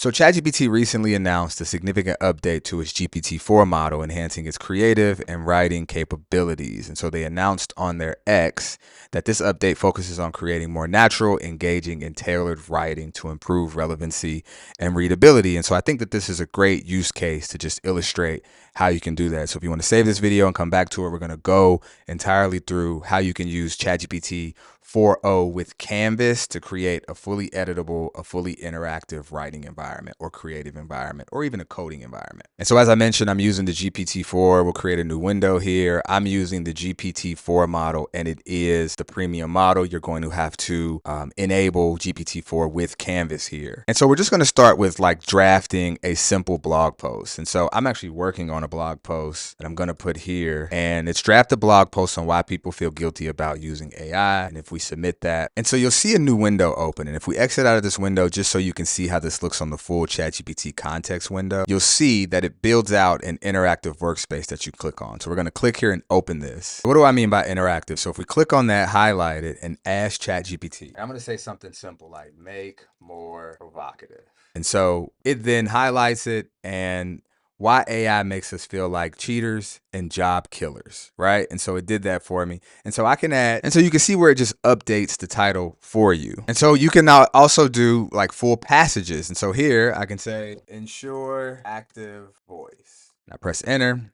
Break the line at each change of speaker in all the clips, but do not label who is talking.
So ChatGPT recently announced a significant update to its GPT-4 model, enhancing its creative and writing capabilities. And so they announced on their X that this update focuses on creating more natural, engaging, and tailored writing to improve relevancy and readability. And so I think that this is a great use case to just illustrate how you can do that. So if you want to save this video and come back to it, we're going to go entirely through how you can use ChatGPT 4.0 with Canvas to create a fully editable, a fully interactive writing environment or creative environment or even a coding environment. And so as I mentioned, I'm using the GPT-4. We'll create a new window here. I'm using the GPT-4 model and it is the premium model. You're going to have to enable GPT-4 with Canvas here. And so we're just going to start with like drafting a simple blog post. And so I'm actually working on a blog post that I'm going to put here, and it's draft a blog post on why people feel guilty about using AI. And if we submit that, and so you'll see a new window open. And if we exit out of this window, just so you can see how this looks on the full ChatGPT context window, you'll see that it builds out an interactive workspace that you click on. So we're going to click here and open this. What do I mean by interactive? So if we click on that, highlight it, and ask ChatGPT, I'm going to say something simple like make more provocative. And so it then highlights it and why AI makes us feel like cheaters and job killers, right? And so it did that for me. And so I can add, and so you can see where it just updates the title for you. And so you can now also do like full passages. And so here I can say, ensure active voice. And I press enter. And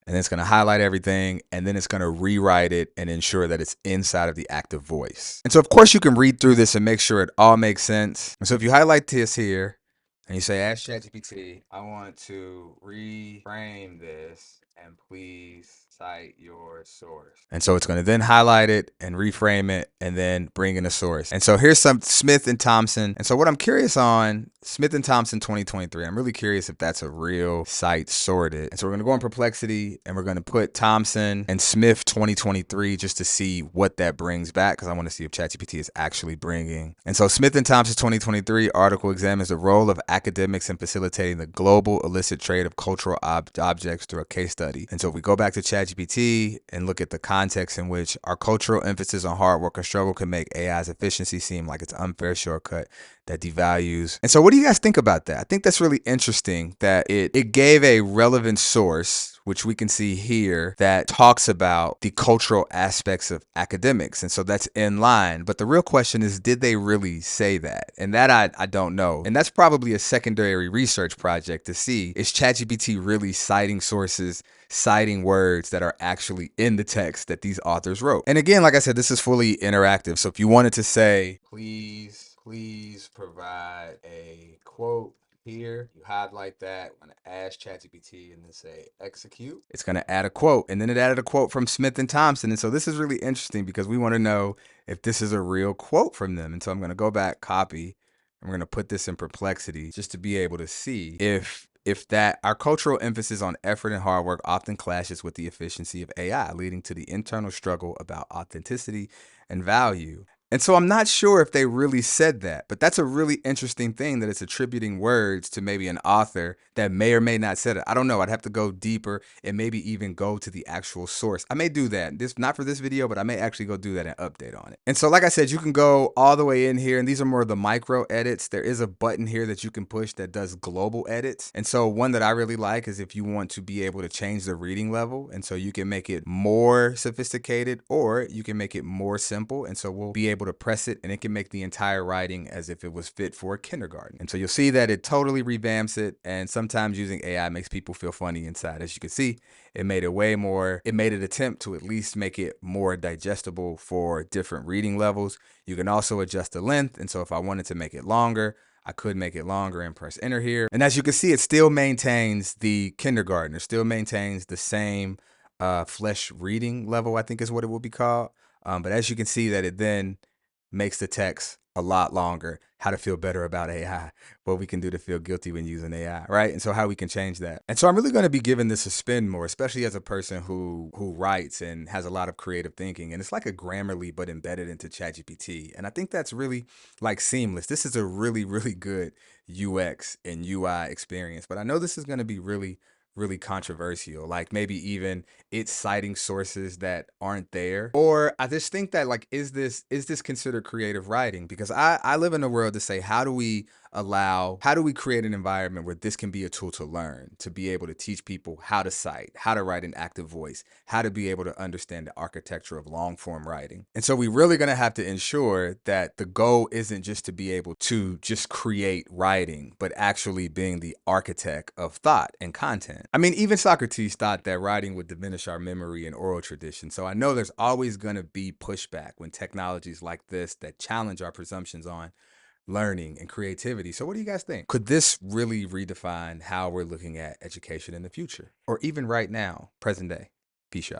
then it's going to highlight everything, and then it's going to rewrite it and ensure that it's inside of the active voice. And so, of course, you can read through this and make sure it all makes sense. And so if you highlight this here, and you say, ask ChatGPT, I want to reframe this and please cite your source. And so it's going to then highlight it and reframe it and then bring in a source. And so here's some Smith and Thompson. And so what I'm curious on, Smith and Thompson 2023, I'm really curious if that's a real cite sorted. And so we're going to go in Perplexity and we're going to put Thompson and Smith 2023 just to see what that brings back, because I want to see if ChatGPT is actually bringing. And so Smith and Thompson 2023 article examines the role of academics in facilitating the global illicit trade of cultural objects through a case study. And so if we go back to ChatGPT and look at the context in which our cultural emphasis on hard work and struggle can make AI's efficiency seem like it's an unfair shortcut that devalues. And so what do you guys think about that? I think that's really interesting that it gave a relevant source, which we can see here, that talks about the cultural aspects of academics. And so that's in line. But the real question is, did they really say that? And that I don't know. And that's probably a secondary research project to see, is ChatGPT really citing sources, citing words that are actually in the text that these authors wrote. And again, like I said, this is fully interactive. So if you wanted to say, please provide a quote here, you highlight that, I'm going to ask ChatGPT and then say execute. It's going to add a quote, and then it added a quote from Smith and Thompson. And so this is really interesting because we want to know if this is a real quote from them. And so I'm going to go back, copy, and we're going to put this in Perplexity just to be able to see if that our cultural emphasis on effort and hard work often clashes with the efficiency of AI, leading to the internal struggle about authenticity and value. And so I'm not sure if they really said that, but that's a really interesting thing that it's attributing words to maybe an author that may or may not said it. I don't know. I'd have to go deeper and maybe even go to the actual source. I may do that. This not for this video, but I may actually go do that and update on it. And so like I said, you can go all the way in here, and these are more of the micro edits. There is a button here that you can push that does global edits. And so one that I really like is if you want to be able to change the reading level. And so you can make it more sophisticated or you can make it more simple. And so we'll be able to press it and it can make the entire writing as if it was fit for kindergarten. And so you'll see that it totally revamps it. And sometimes using AI makes people feel funny inside. As you can see, it made it way more, it made an attempt to at least make it more digestible for different reading levels. You can also adjust the length. And so if I wanted to make it longer, I could make it longer and press enter here. And as you can see, it still maintains the kindergarten. It still maintains the same flesh reading level, I think is what it will be called. But as you can see that it then makes the text a lot longer, how to feel better about AI, what we can do to feel guilty when using AI, right? And so how we can change that. And so I'm really going to be giving this a spin more, especially as a person who writes and has a lot of creative thinking. And it's like a Grammarly, but embedded into ChatGPT. And I think that's really like seamless. This is a really, really good UX and UI experience. But I know this is going to be really controversial, like maybe even it's citing sources that aren't there. Or I just think that like, is this considered creative writing? Because I live in a world to say, how do we how do we create an environment where this can be a tool to learn, to be able to teach people how to cite, how to write an active voice, how to be able to understand the architecture of long form writing. And so we really going to have to ensure that the goal isn't just to be able to just create writing, but actually being the architect of thought and content. I mean, even Socrates thought that writing would diminish our memory and oral tradition. So I know there's always going to be pushback when technologies like this that challenge our presumptions on learning and creativity. So what do you guys think? Could this really redefine how we're looking at education in the future, or even right now, present day? Peace, y'all.